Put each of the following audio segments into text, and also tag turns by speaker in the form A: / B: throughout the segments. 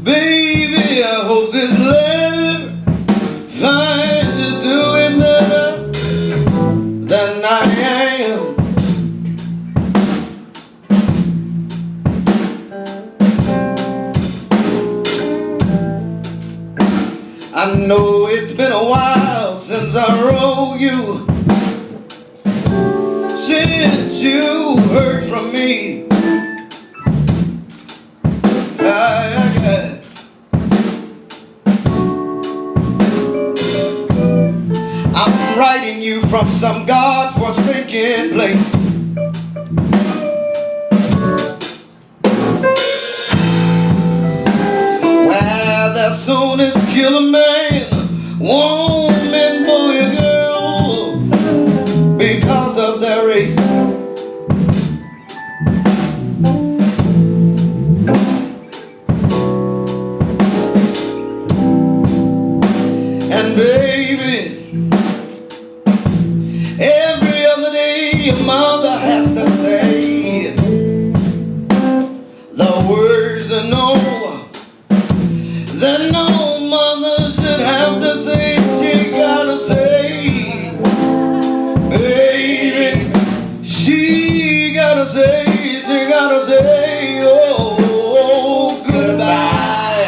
A: Baby, I hope this letter finds you doing better than I am. I know it's been a while since I wrote you, since you heard from me. I'm writing you from some God-forsaken place, where they'll soon as kill a man, woman, boy, or girl, because of their race. And baby, every other day your mother has to say the words that no mother should have to say. She gotta say, baby, she gotta say, oh, goodbye,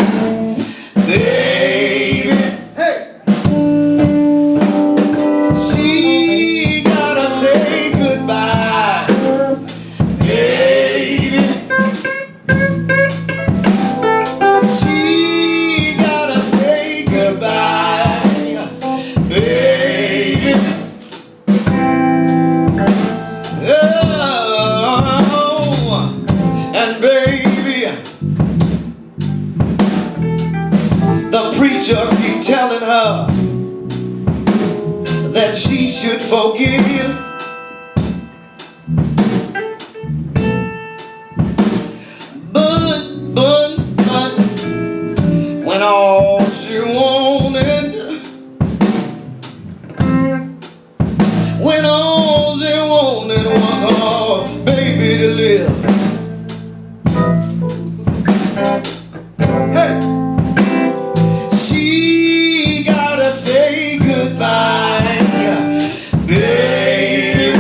A: baby. Hey. She gotta say goodbye, baby. She gotta say goodbye, baby. Oh, and baby, the preacher keep telling her that she should forgive, but when all she wanted was her baby to live. Hey, she gotta say goodbye, baby.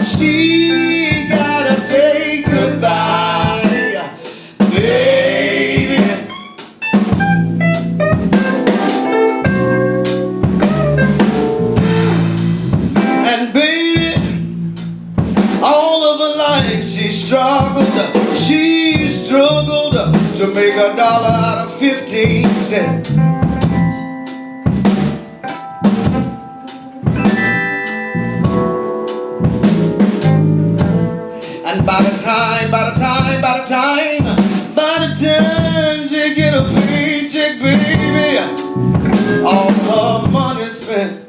A: She gotta say goodbye, baby. And baby, all of her life she struggled to make $1 out of 15 cents. And by the time she get a paycheck, baby, all her money spent.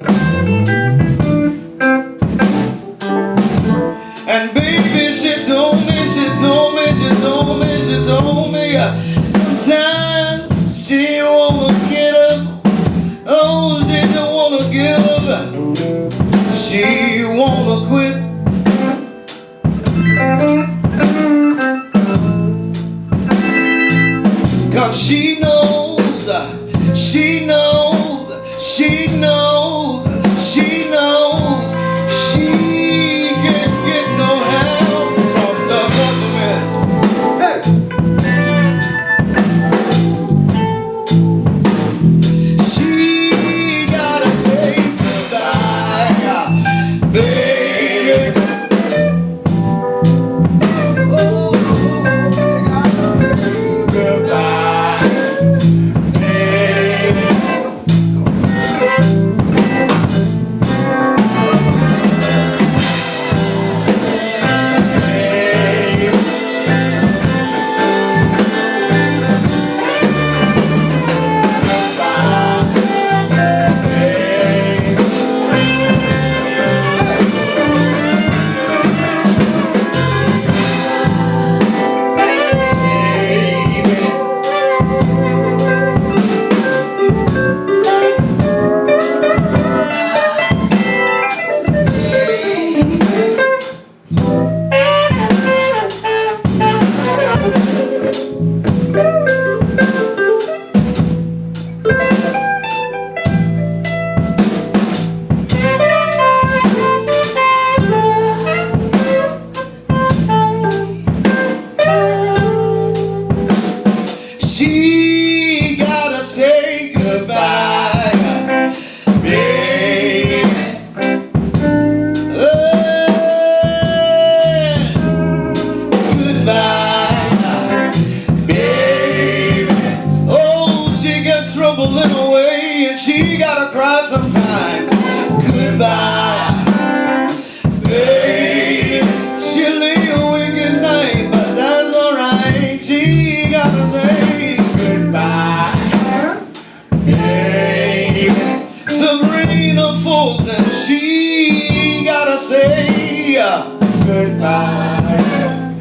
A: goodbye,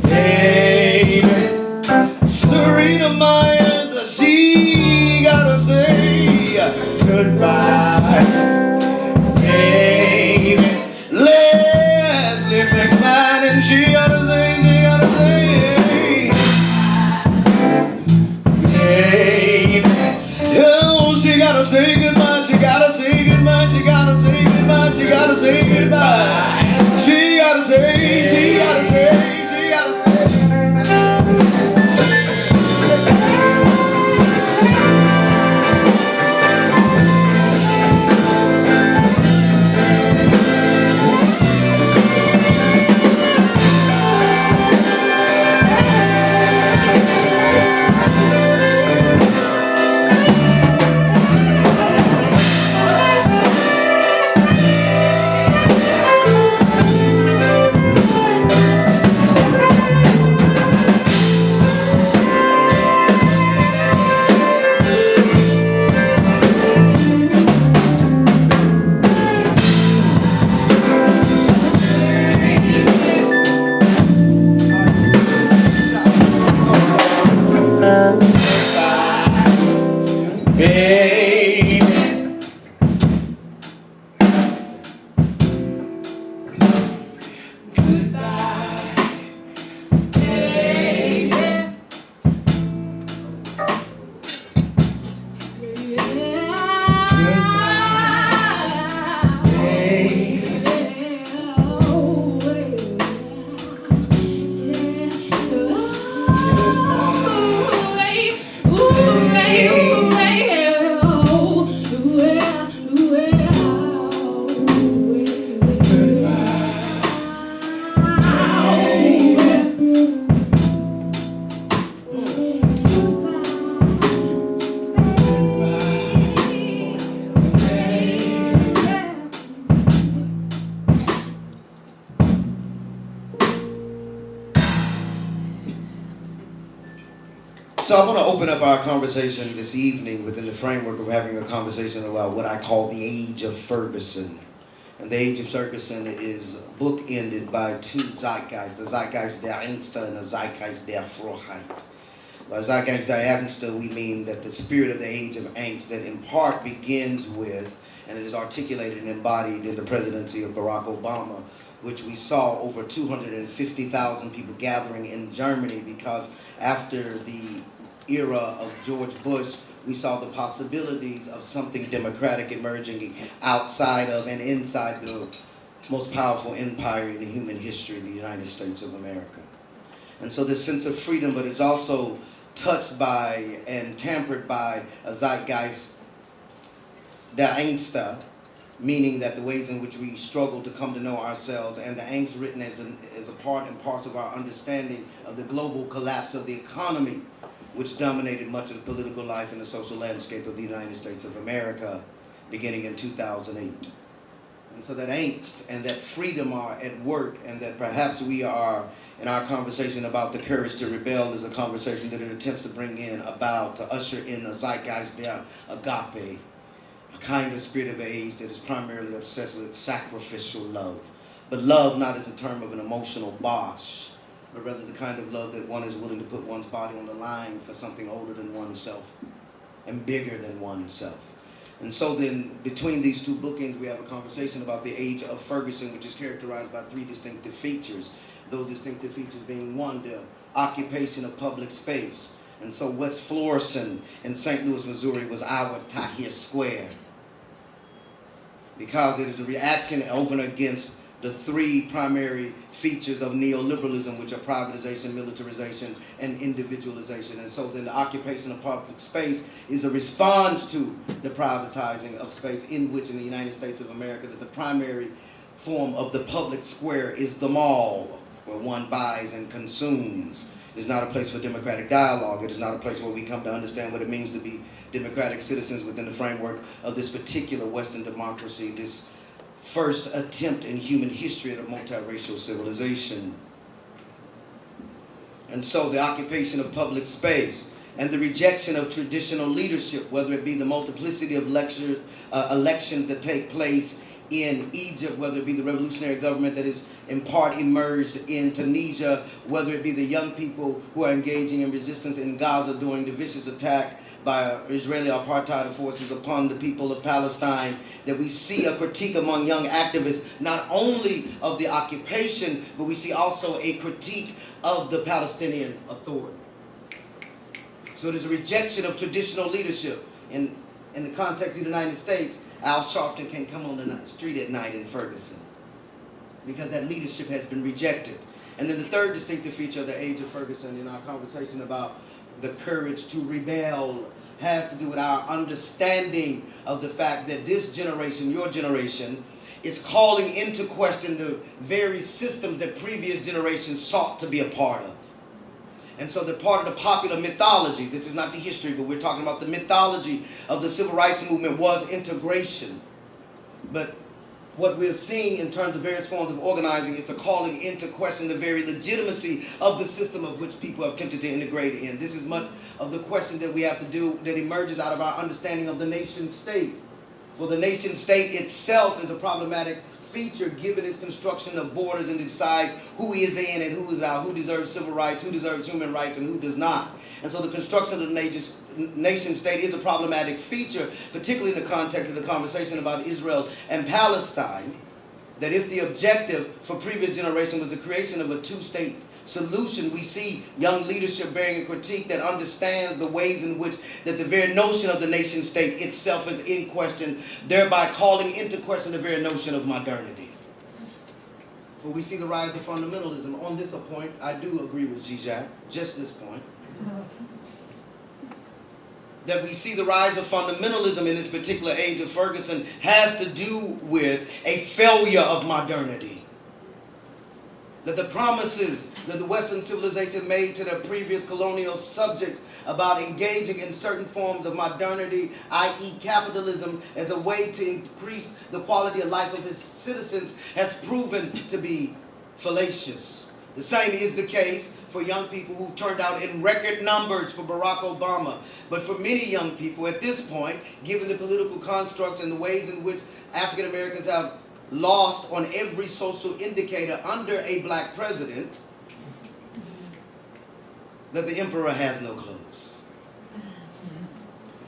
A: baby. Serena Myers, she gotta say goodbye, baby. Leslie McMahon, and she gotta say, baby. Oh, she gotta say goodbye, she gotta say goodbye, she gotta say goodbye, she gotta say goodbye. She gotta say, she gotta say, she gotta say. So I want to open up our conversation this evening within the framework of having a conversation about what I call the age of Ferguson. And the age of Ferguson is bookended by two zeitgeists, the zeitgeist der Ängste and the zeitgeist der Frohheit. By zeitgeist der Ängste, we mean that the spirit of the age of angst that in part begins with, and it is articulated and embodied in the presidency of Barack Obama, which we saw over 250,000 people gathering in Germany because after the era of George Bush, we saw the possibilities of something democratic emerging outside of and inside the most powerful empire in human history, the United States of America. And so this sense of freedom, but it's also touched by and tampered by a zeitgeist der Ängste, meaning that the ways in which we struggle to come to know ourselves, and the angst written as a part and parts of our understanding of the global collapse of the economy, which dominated much of the political life and the social landscape of the United States of America beginning in 2008. And so that angst and that freedom are at work, and that perhaps we are, in our conversation about the courage to rebel, is a conversation that it attempts to bring in about, to usher in a zeitgeist der agape, a kind of spirit of age that is primarily obsessed with sacrificial love. But love not as a term of an emotional bosh, but rather the kind of love that one is willing to put one's body on the line for something older than oneself and bigger than oneself. And so then, between these two bookends, we have a conversation about the age of Ferguson, which is characterized by three distinctive features. Those distinctive features being, one, the occupation of public space. And so West Florissant in St. Louis, Missouri was our Tahrir Square, because it is a reaction over and against the three primary features of neoliberalism, which are privatization, militarization, and individualization. And so then the occupation of public space is a response to the privatizing of space, in which in the United States of America, that the primary form of the public square is the mall, where one buys and consumes. It is not a place for democratic dialogue. It is not a place where we come to understand what it means to be democratic citizens within the framework of this particular Western democracy, this first attempt in human history at a multiracial civilization. And so the occupation of public space and the rejection of traditional leadership, whether it be the multiplicity of elections that take place in Egypt, whether it be the revolutionary government that is in part emerged in Tunisia, whether it be the young people who are engaging in resistance in Gaza during the vicious attack by Israeli apartheid forces upon the people of Palestine, that we see a critique among young activists, not only of the occupation, but we see also a critique of the Palestinian Authority. So there's a rejection of traditional leadership. In the context of the United States, Al Sharpton can come on the street at night in Ferguson because that leadership has been rejected. And then the third distinctive feature of the age of Ferguson in our conversation about the courage to rebel has to do with our understanding of the fact that this generation, your generation, is calling into question the very systems that previous generations sought to be a part of. And so the part of the popular mythology, this is not the history, but we're talking about the mythology of the civil rights movement, was integration. But what we're seeing in terms of various forms of organizing is the calling into question the very legitimacy of the system of which people have attempted to integrate in. This is much of the question that we have to do that emerges out of our understanding of the nation state. For the nation state itself is a problematic feature given its construction of borders, and it decides who is in and who is out, who deserves civil rights, who deserves human rights, and who does not. And so the construction of the nation state is a problematic feature, particularly in the context of the conversation about Israel and Palestine, that if the objective for previous generations was the creation of a two-state solution, we see young leadership bearing a critique that understands the ways in which that the very notion of the nation state itself is in question, thereby calling into question the very notion of modernity. For we see the rise of fundamentalism. On this point, I do agree with Zizek, just this point, that we see the rise of fundamentalism in this particular age of Ferguson has to do with a failure of modernity. That the promises that the Western civilization made to their previous colonial subjects about engaging in certain forms of modernity, i.e. capitalism, as a way to increase the quality of life of its citizens, has proven to be fallacious. The same is the case for young people who turned out in record numbers for Barack Obama. But for many young people at this point, given the political construct and the ways in which African Americans have lost on every social indicator under a black president, that the emperor has no clothes.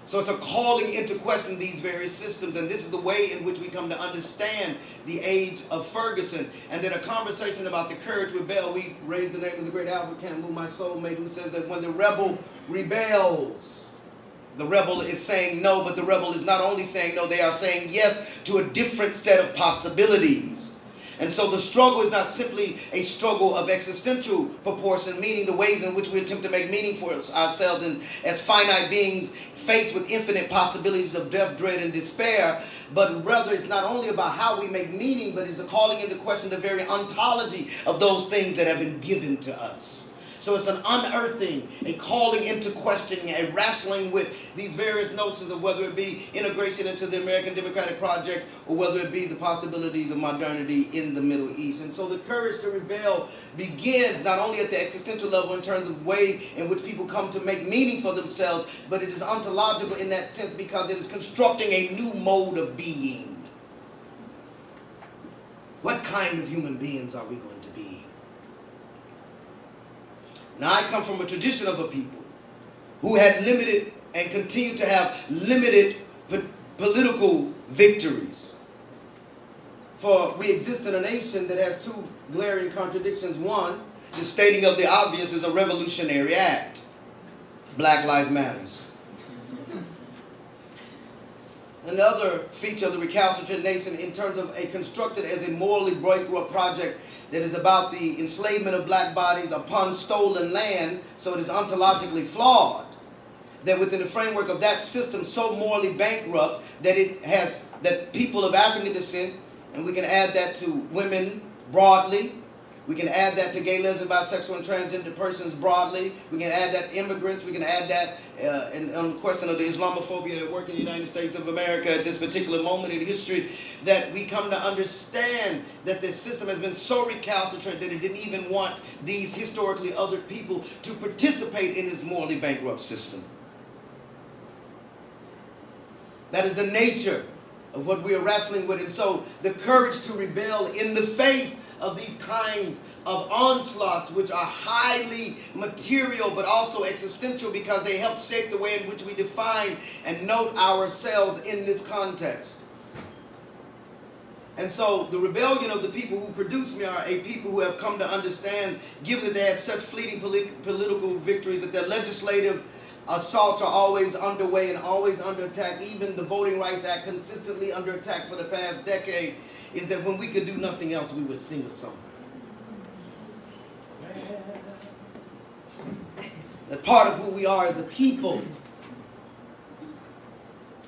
A: So it's a calling into question these various systems, and this is the way in which we come to understand the age of Ferguson. And then a conversation about the courage to rebel, we raised the name of the great Albert Camus, my soulmate, who says that when the rebel rebels, the rebel is saying no, but the rebel is not only saying no, they are saying yes to a different set of possibilities. And so the struggle is not simply a struggle of existential proportion, meaning the ways in which we attempt to make meaning for ourselves and as finite beings faced with infinite possibilities of death, dread, and despair, but rather it's not only about how we make meaning, but it's a calling into question the very ontology of those things that have been given to us. So it's an unearthing, a calling into questioning, a wrestling with these various notions of whether it be integration into the American Democratic Project or whether it be the possibilities of modernity in the Middle East. And so the courage to rebel begins not only at the existential level in terms of the way in which people come to make meaning for themselves, but it is ontological in that sense because it is constructing a new mode of being. What kind of human beings are we going to be? Now, I come from a tradition of a people who had limited and continue to have limited political victories. For we exist in a nation that has two glaring contradictions. One, the stating of the obvious is a revolutionary act. Black Lives Matters. Another feature of the recalcitrant nation in terms of a constructed as a morally bankrupt project that is about the enslavement of black bodies upon stolen land, so it is ontologically flawed, that within the framework of that system so morally bankrupt that it has, that people of African descent, and we can add that to women broadly, we can add that to gay, lesbian, bisexual, and transgender persons broadly. We can add that immigrants. We can add that on the question of the Islamophobia that work in the United States of America at this particular moment in history, that we come to understand that this system has been so recalcitrant that it didn't even want these historically other people to participate in this morally bankrupt system. That is the nature of what we are wrestling with. And so the courage to rebel in the face of these kinds of onslaughts, which are highly material but also existential, because they help shape the way in which we define and note ourselves in this context. And so the rebellion of the people who produced me are a people who have come to understand, given that they had such fleeting political victories, that their legislative assaults are always underway and always under attack. Even the Voting Rights Act, consistently under attack for the past decade, is that when we could do nothing else, we would sing a song. That part of who we are as a people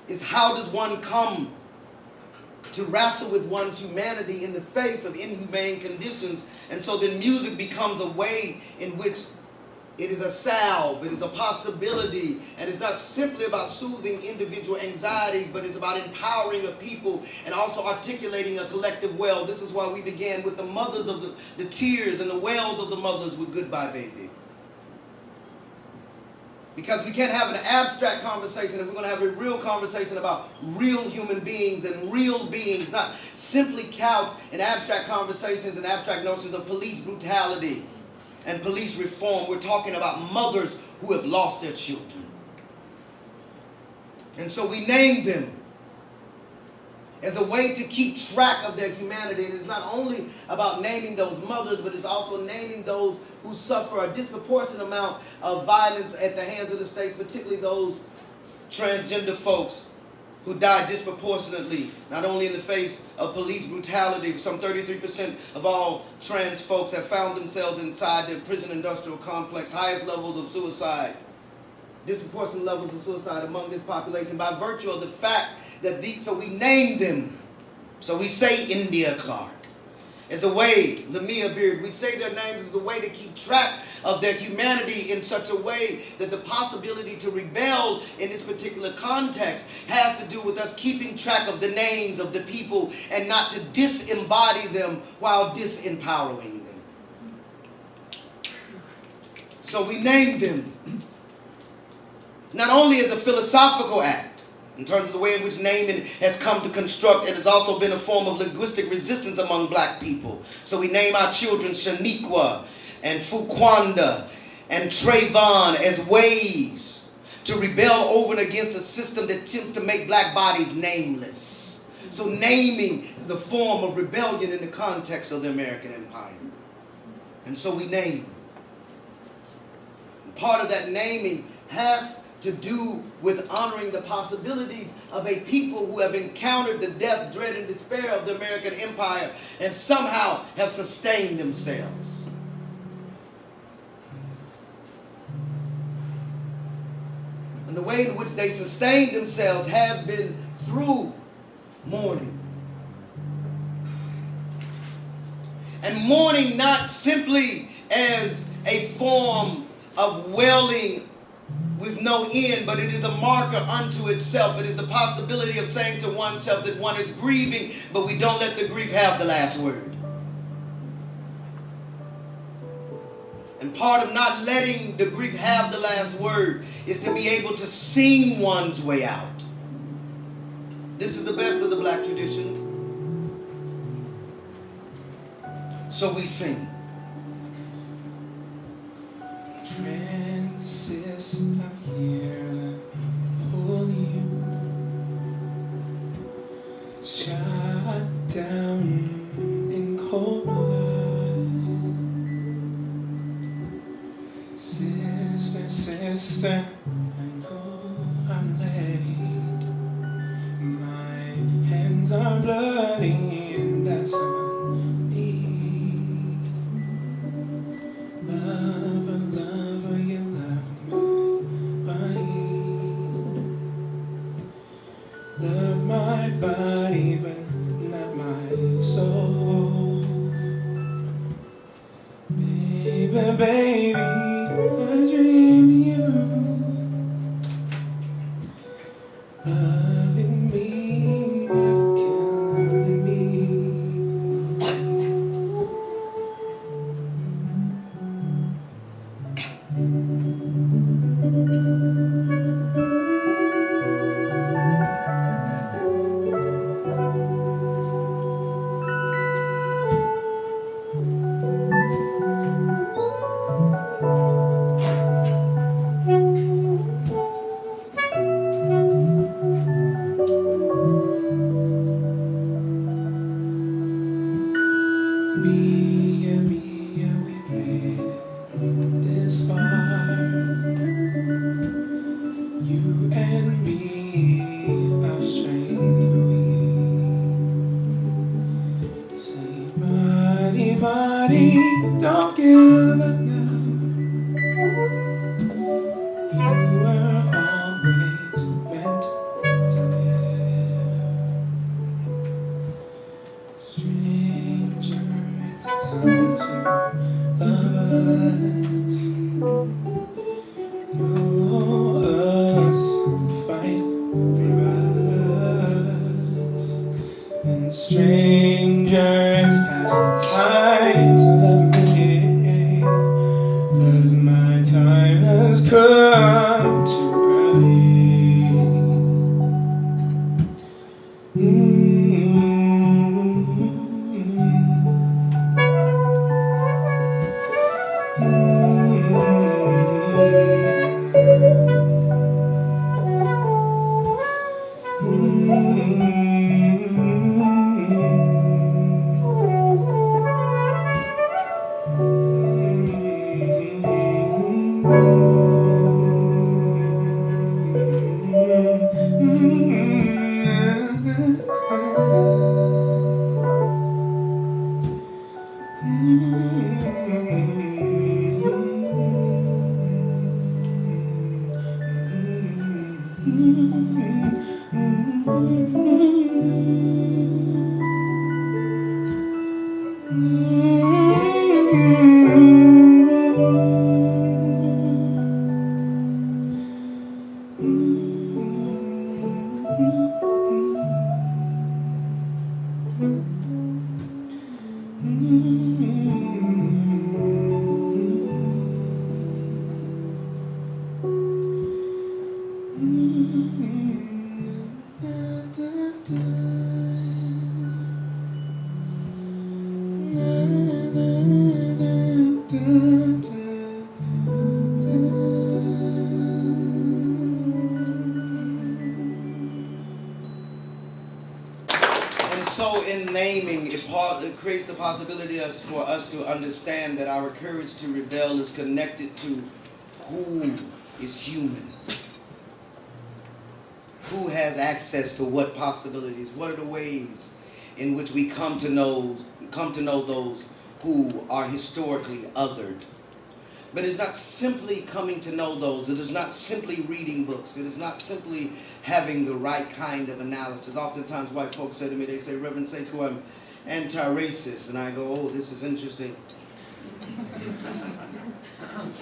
A: is, how does one come to wrestle with one's humanity in the face of inhumane conditions? And so then music becomes a way in which it is a salve, it is a possibility, and it's not simply about soothing individual anxieties, but it's about empowering a people and also articulating a collective well. This is why we began with the mothers of the tears and the wails of the mothers with Goodbye Baby. Because we can't have an abstract conversation if we're going to have a real conversation about real human beings and real beings, not simply couched in abstract conversations and abstract notions of police brutality and police reform. We're talking about mothers who have lost their children. And so we name them as a way to keep track of their humanity. And it's not only about naming those mothers, but it's also naming those who suffer a disproportionate amount of violence at the hands of the state, particularly those transgender folks who die disproportionately, not only in the face of police brutality. Some 33% of all trans folks have found themselves inside the prison industrial complex, highest levels of suicide, disproportionate levels of suicide among this population by virtue of the fact that so we name them. So we say India Clark as a way, Lamia Beard, we say their names as a way to keep track of their humanity in such a way that the possibility to rebel in this particular context has to do with us keeping track of the names of the people and not to disembody them while disempowering them. So we name them not only as a philosophical act, in terms of the way in which naming has come to construct, it has also been a form of linguistic resistance among black people. So we name our children Shaniqua and Fuquanda and Trayvon as ways to rebel over and against a system that tends to make black bodies nameless. So naming is a form of rebellion in the context of the American Empire. And so we name. And part of that naming has to do with honoring the possibilities of a people who have encountered the death, dread, and despair of the American Empire and somehow have sustained themselves. And the way in which they sustained themselves has been through mourning. And mourning not simply as a form of wailing with no end, but it is a marker unto itself. It is the possibility of saying to oneself that one is grieving, but we don't let the grief have the last word. And part of not letting the grief have the last word is to be able to sing one's way out. This is the best of the black tradition. So we sing.
B: Francis, I'm here to hold you. Shot down in cold blood. Sister, sister, I know I'm late. My hands are bloody and that's on me. Lover, you love my body. Love my body, but not my soul. Baby, baby, I dream you loving me, not killing me. don't give up now. You were always meant to live. Stranger, it's time to love us. Know us, fight for us. And stranger, it's past time to love me, 'cause my time has come too early.
A: So in naming, it creates the possibility for us to understand that our courage to rebel is connected to who is human. Who has access to what possibilities? What are the ways in which we come to know those who are historically othered? But it's not simply coming to know those. It is not simply reading books. It is not simply having the right kind of analysis. Oftentimes white folks say to me, they say, Reverend Sekou, I'm anti-racist. And I go, oh, this is interesting.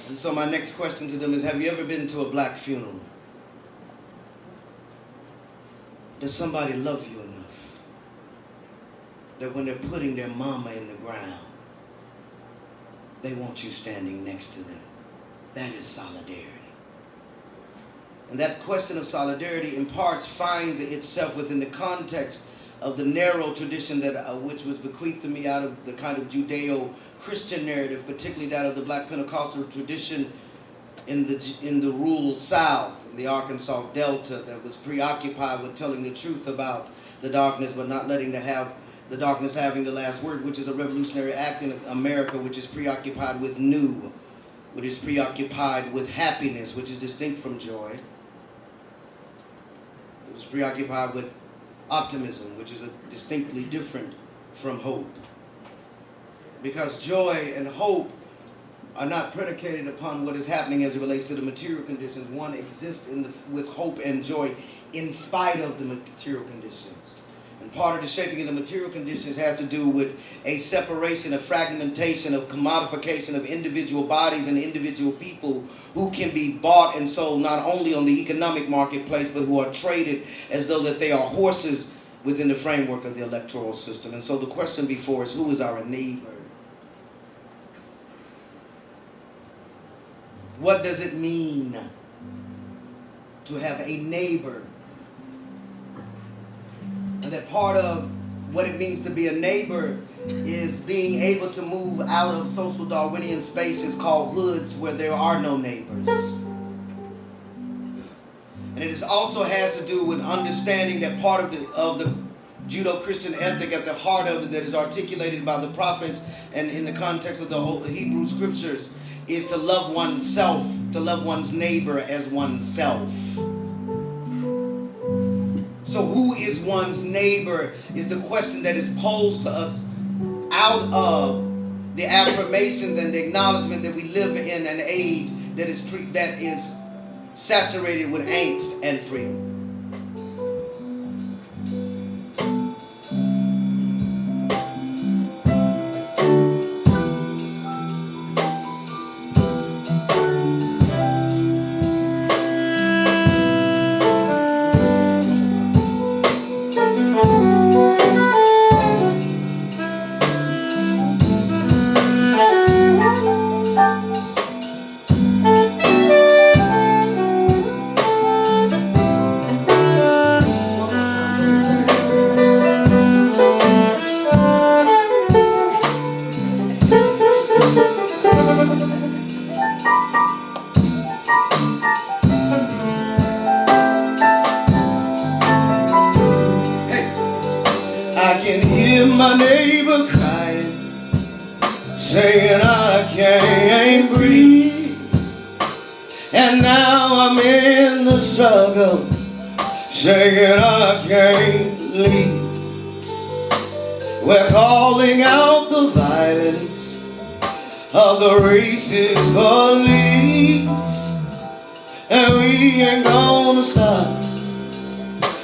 A: And so my next question to them is, have you ever been to a black funeral? Does somebody love you enough that when they're putting their mama in the ground, they want you standing next to them? That is solidarity. And that question of solidarity in parts finds itself within the context of the narrow tradition that which was bequeathed to me out of the kind of Judeo-Christian narrative, particularly that of the Black Pentecostal tradition in the rural South, in the Arkansas Delta, that was preoccupied with telling the truth about the darkness, but not letting the darkness having the last word, which is a revolutionary act in America, which is preoccupied with new, which is preoccupied with happiness, which is distinct from joy. It was preoccupied with optimism, which is distinctly different from hope. Because joy and hope are not predicated upon what is happening as it relates to the material conditions. One exists with hope and joy in spite of the material conditions. And part of the shaping of the material conditions has to do with a separation, a fragmentation, a commodification of individual bodies and individual people who can be bought and sold not only on the economic marketplace, but who are traded as though that they are horses within the framework of the electoral system. And so the question before us, who is our neighbor? What does it mean to have a neighbor? And that part of what it means to be a neighbor is being able to move out of social Darwinian spaces called hoods where there are no neighbors. And it also has to do with understanding that part of the Judeo-Christian ethic at the heart of it that is articulated by the prophets and in the context of the Hebrew scriptures is to love oneself, to love one's neighbor as oneself. So who is one's neighbor is the question that is posed to us out of the affirmations and the acknowledgement that we live in an age that is saturated with angst and freedom. I can hear my neighbor crying, saying I can't breathe. And now I'm in the struggle, saying I can't leave. We're calling out the violence of the racist police, and we ain't gonna stop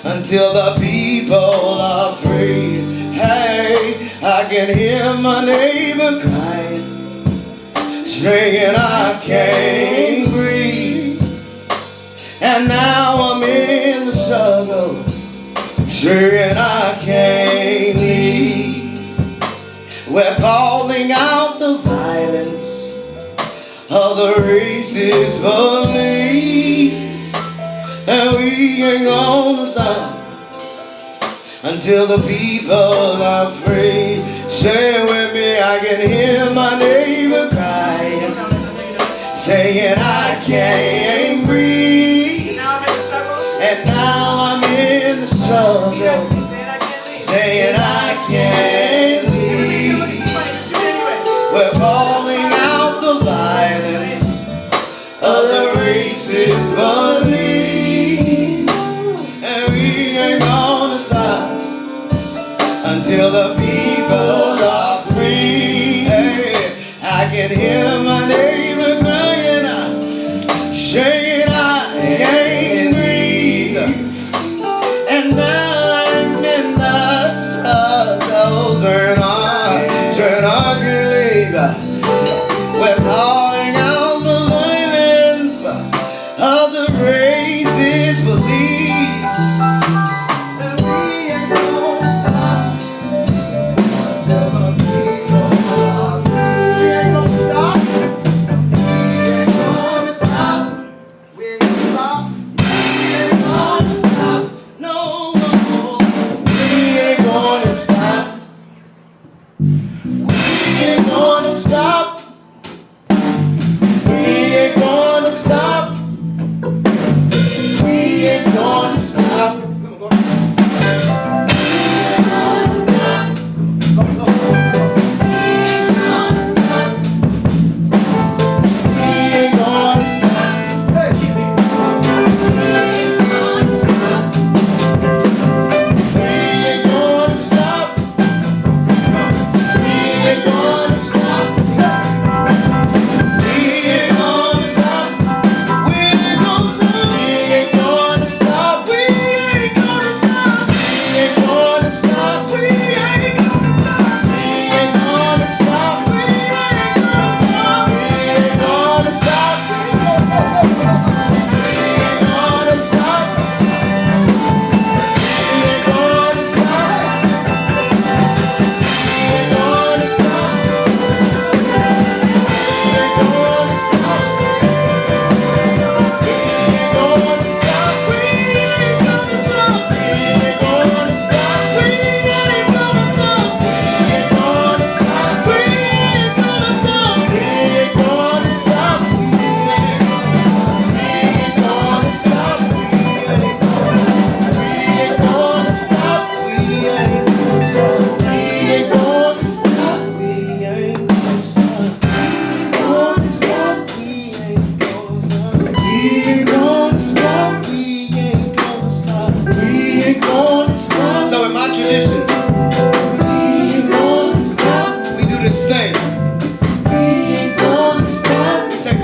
A: until the people are free. Hey, I can hear my neighbor crying, saying I can't breathe. And now I'm in the struggle, saying I can't leave. We're calling out the violence of the racist police, and we ain't gonna stop until the people are free. Say it with me, I can hear my neighbor crying, saying I can't breathe. And now I'm in the struggle, saying I can't leave. We're calling out the violence of the racist police, and we ain't gonna stop until the people are free. Hey, I can hear my neighbor crying, saying I can't breathe. And I'm in the struggle, saying I can't leave. We're calling out the violence of the racist police, and we ain't gonna stop until the people are free. We ain't gonna stop